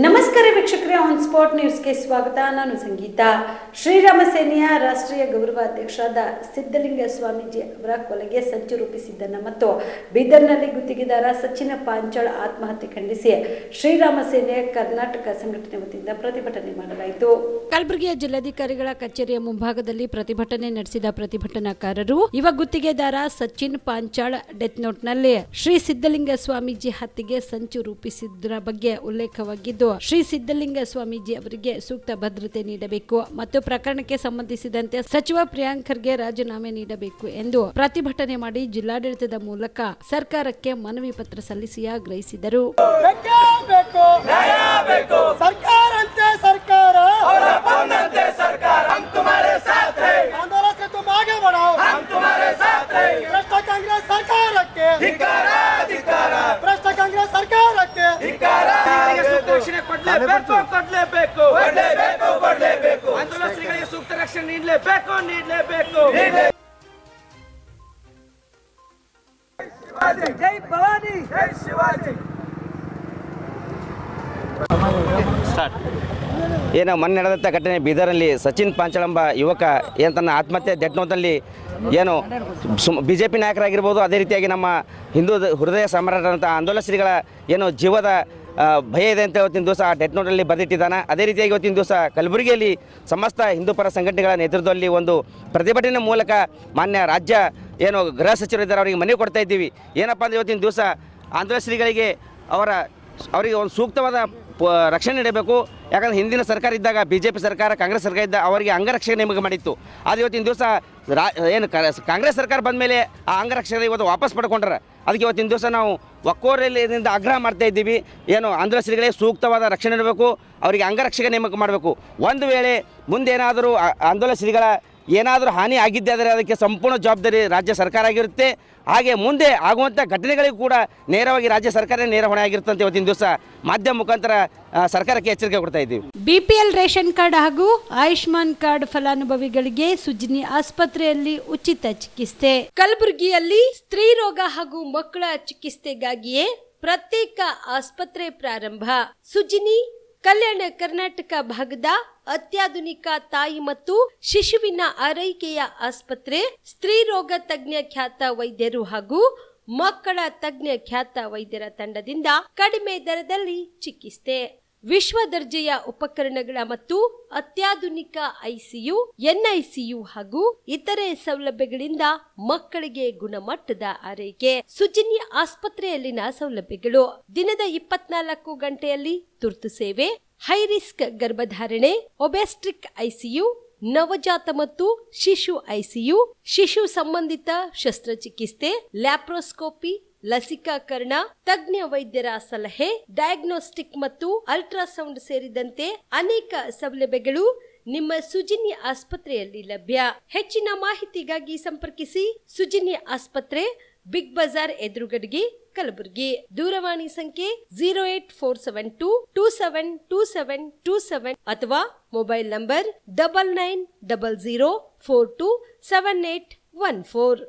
ನಮಸ್ಕಾರ ವೀಕ್ಷಕರೇ, on spot ನ್ಯೂಸ್ಗೆ ಸ್ವಾಗತ. ನಾನು ಸಂಗೀತ. ಶ್ರೀರಾಮ ಸೇನೆಯ ರಾಷ್ಟ್ರೀಯ ಗೌರವ ಅಧ್ಯಕ್ಷರಾದ ಸಿದ್ದಲಿಂಗ ಸ್ವಾಮೀಜಿ ಅವರ ಕೊಲೆಗೆ ಸಂಚು ರೂಪಿಸಿದ್ದನ್ನು ಮತ್ತು ಬೀದರ್ನಲ್ಲಿ ಗುತ್ತಿಗೆದಾರ ಸಚಿನ್ ಪಾಂಚಾಳ್ ಆತ್ಮಹತ್ಯೆ ಖಂಡಿಸಿ ಶ್ರೀರಾಮ ಸೇನೆಯ ಕರ್ನಾಟಕ ಸಂಘಟನೆ ವತಿಯಿಂದ ಪ್ರತಿಭಟನೆ ಮಾಡಲಾಯಿತು. ಕಲಬುರಗಿಯ ಜಿಲ್ಲಾಧಿಕಾರಿಗಳ ಕಚೇರಿಯ ಮುಂಭಾಗದಲ್ಲಿ ಪ್ರತಿಭಟನೆ ನಡೆಸಿದ ಪ್ರತಿಭಟನಾಕಾರರು ಯುವ ಗುತ್ತಿಗೆದಾರ ಸಚಿನ್ ಪಾಂಚಾಳ್ ಡೆತ್ ನೋಟ್ನಲ್ಲಿ ಶ್ರೀ ಸಿದ್ದಲಿಂಗ ಸ್ವಾಮೀಜಿ ಹತ್ಯೆಗೆ ಸಂಚು ರೂಪಿಸಿದ್ದರ ಬಗ್ಗೆ ಉಲ್ಲೇಖವಾಗಿದ್ದು, ಶ್ರೀ ಸಿದ್ದಲಿಂಗ ಸ್ವಾಮೀಜಿ ಅವರಿಗೆ ಸೂಕ್ತ ಭದ್ರತೆ ನೀಡಬೇಕು ಮತ್ತು ಪ್ರಕರಣಕ್ಕೆ ಸಂಬಂಧಿಸಿದಂತೆ ಸಚಿವ ಪ್ರಿಯಾಂಕ್ ಖರ್ಗೆ ರಾಜೀನಾಮೆ ನೀಡಬೇಕು ಎಂದು ಪ್ರತಿಭಟನೆ ಮಾಡಿ ಜಿಲ್ಲಾಡಳಿತದ ಮೂಲಕ ಸರ್ಕಾರಕ್ಕೆ ಮನವಿ ಪತ್ರ ಸಲ್ಲಿಸಿ ಆಗ್ರಹಿಸಿದರು. ಆಂದೋಲನಕಾರರಿಗೆ ಸೂಕ್ತ ರಕ್ಷಣೆ ನೀಡಲೇಬೇಕು. ಜೈ ಭವಾನಿ, ಜೈ ಶಿವಾಜಿ. ಏನು ಮೊನ್ನೆ ನಡೆದಂಥ ಘಟನೆ ಬೀದರಲ್ಲಿ ಸಚಿನ್ ಪಾಂಚಾಳ್ ಎಂಬ ಯುವಕ ಏನು ತನ್ನ ಆತ್ಮಹತ್ಯೆ ಡೆತ್ ನೋಟ್ನಲ್ಲಿ ಏನು BJP ನಾಯಕರಾಗಿರ್ಬೋದು, ಅದೇ ರೀತಿಯಾಗಿ ನಮ್ಮ ಹಿಂದೂ ಹೃದಯ ಸಾಮ್ರಾಟರಂಥ ಆಂದೋಲನ ಶ್ರೀಗಳ ಏನು ಜೀವದ ಭಯ ಇದೆ ಅಂತ ಇವತ್ತಿನ ದಿವಸ ಡೆತ್ ನೋಟಲ್ಲಿ ಬರೆದಿಟ್ಟಿದ್ದಾನೆ. ಅದೇ ರೀತಿಯಾಗಿ ಇವತ್ತಿನ ದಿವಸ ಕಲಬುರಗಿಯಲ್ಲಿ ಸಮಸ್ತ ಹಿಂದೂ ಪರ ಸಂಘಟನೆಗಳ ನೇತೃತ್ವದಲ್ಲಿ ಒಂದು ಪ್ರತಿಭಟನೆ ಮೂಲಕ ಮಾನ್ಯ ರಾಜ್ಯ ಏನು ಗೃಹ ಸಚಿವರಿದ್ದಾರೆ ಅವರಿಗೆ ಮನವಿ ಕೊಡ್ತಾ ಇದ್ದೀವಿ. ಏನಪ್ಪ ಅಂದರೆ ಇವತ್ತಿನ ದಿವಸ ಆಂದೋಲನ ಶ್ರೀಗಳಿಗೆ ಅವರಿಗೆ ಒಂದು ಸೂಕ್ತವಾದ ರಕ್ಷಣೆ ನೀಡಬೇಕು. ಯಾಕಂದರೆ ಹಿಂದಿನ ಸರ್ಕಾರ ಇದ್ದಾಗ BJP ಸರ್ಕಾರ, ಕಾಂಗ್ರೆಸ್ ಸರ್ಕಾರ ಇದ್ದ ಅವರಿಗೆ ಅಂಗರಕ್ಷಣೆ ನೇಮಕ ಮಾಡಿತ್ತು. ಆದರೆ ಇವತ್ತಿನ ದಿವಸ ಏನು ಕಾಂಗ್ರೆಸ್ ಸರ್ಕಾರ ಬಂದ ಮೇಲೆ ಆ ಅಂಗರಕ್ಷಣೆ ಇವತ್ತು ವಾಪಸ್ ಪಡ್ಕೊಂಡ್ರೆ ಅದಕ್ಕೆ ಇವತ್ತಿನ ದಿವಸ ನಾವು ಒಕ್ಕೋರಲ್ಲಿಂದ ಆಗ್ರಹ ಮಾಡ್ತಾ ಇದ್ದೀವಿ. ಏನು ಆಂದೋಲನ ಶ್ರೀಗಳಿಗೆ ಸೂಕ್ತವಾದ ರಕ್ಷಣೆ ನೀಡಬೇಕು, ಅವರಿಗೆ ಅಂಗರಕ್ಷಕ ನೇಮಕ ಮಾಡಬೇಕು. ಒಂದು ವೇಳೆ ಮುಂದೇನಾದರೂ ಆಂದೋಲನ ಶ್ರೀಗಳ ಏನಾದರೂ ಹಾನಿ ಆಗಿದ್ದೆ ಆದರೆ ಅದಕ್ಕೆ ಸಂಪೂರ್ಣ ಜವಾಬ್ದಾರಿ ರಾಜ್ಯ ಸರ್ಕಾರ ಆಗಿರುತ್ತೆ. ಹಾಗೆ ಮುಂದೆ ಆಗುವಂಥ ಘಟನೆಗಳಿಗೂ ಕೂಡ ನೇರವಾಗಿ ರಾಜ್ಯ ಸರ್ಕಾರ ನೇರ ಹೊಣೆ ಆಗಿರುತ್ತೆ ಅಂತ ಇವತ್ತಿನ ದಿವಸ ಮಾಧ್ಯಮ ಮುಖಾಂತರ ಸರ್ಕಾರಕ್ಕೆ ಎಚ್ಚರಿಕೆ ಕೊಡ್ತಾ ಇದ್ದೀವಿ. BPL ರೇಷನ್ ಕಾರ್ಡ್ ಹಾಗೂ ಆಯುಷ್ಮಾನ್ ಕಾರ್ಡ್ ಫಲಾನುಭವಿಗಳಿಗೆ ಸುಜಿನಿ ಆಸ್ಪತ್ರೆಯಲ್ಲಿ ಉಚಿತ ಚಿಕಿತ್ಸೆ. ಕಲಬುರಗಿಯಲ್ಲಿ ಸ್ತ್ರೀ ರೋಗ ಹಾಗೂ ಮಕ್ಕಳ ಚಿಕಿತ್ಸೆಗಾಗಿಯೇ ಪ್ರತ್ಯೇಕ ಆಸ್ಪತ್ರೆ ಪ್ರಾರಂಭ. ಸುಜಿನಿ ಕಲ್ಯಾಣ ಕರ್ನಾಟಕ ಭಾಗದ ಅತ್ಯಾಧುನಿಕ ತಾಯಿ ಮತ್ತು ಶಿಶುವಿನ ಆರೈಕೆಯ ಆಸ್ಪತ್ರೆ. ಸ್ತ್ರೀ ರೋಗ ತಜ್ಞ ಖ್ಯಾತ ವೈದ್ಯರು ಹಾಗೂ ಮಕ್ಕಳ ತಜ್ಞ ಖ್ಯಾತ ವೈದ್ಯರ ತಂಡದಿಂದ ಕಡಿಮೆ ದರದಲ್ಲಿ ಚಿಕಿತ್ಸೆ, ವಿಶ್ವ ದರ್ಜೆಯ ಉಪಕರಣಗಳ ಮತ್ತು ಅತ್ಯಾಧುನಿಕ ICU, NICU ಹಾಗೂ ಇತರೆ ಸೌಲಭ್ಯಗಳಿಂದ ಮಕ್ಕಳಿಗೆ ಗುಣಮಟ್ಟದ ಆರೈಕೆ. ಸುಜಿನಿ ಆಸ್ಪತ್ರೆಯಲ್ಲಿನ ಸೌಲಭ್ಯಗಳು: ದಿನದ 24 ಗಂಟೆಯಲ್ಲಿ ತುರ್ತು ಸೇವೆ, ಹೈ ರಿಸ್ಕ್ ಗರ್ಭಧಾರಣೆ, ಒಬೆಸ್ಟ್ರಿಕ್ ICU, ನವಜಾತ ಮತ್ತು ಶಿಶು ICU, ಶಿಶು ಸಂಬಂಧಿತ ಶಸ್ತ್ರಚಿಕಿತ್ಸೆ, ಲ್ಯಾಪ್ರೋಸ್ಕೋಪಿ, ಲಸಿಕಾಕರಣ, ತಜ್ಞ ವೈದ್ಯರ ಸಲಹೆ, ಡಯಾಗ್ನೋಸ್ಟಿಕ್ ಮತ್ತು ಅಲ್ಟ್ರಾಸೌಂಡ್ ಸೇರಿದಂತೆ ಅನೇಕ ಸೌಲಭ್ಯಗಳು ನಿಮ್ಮ ಸುಜಿನಿ ಆಸ್ಪತ್ರೆಯಲ್ಲಿ ಲಭ್ಯ. ಹೆಚ್ಚಿನ ಮಾಹಿತಿಗಾಗಿ ಸಂಪರ್ಕಿಸಿ ಸುಜಿನಿ ಆಸ್ಪತ್ರೆ, ಬಿಗ್ ಬಜಾರ್ ಎದುರುಗಡೆಗೆ, ಕಲಬುರಗಿ. ದೂರವಾಣಿ ಸಂಖ್ಯೆ 08472272727 ಅಥವಾ ಮೊಬೈಲ್ ನಂಬರ್ 9900427814.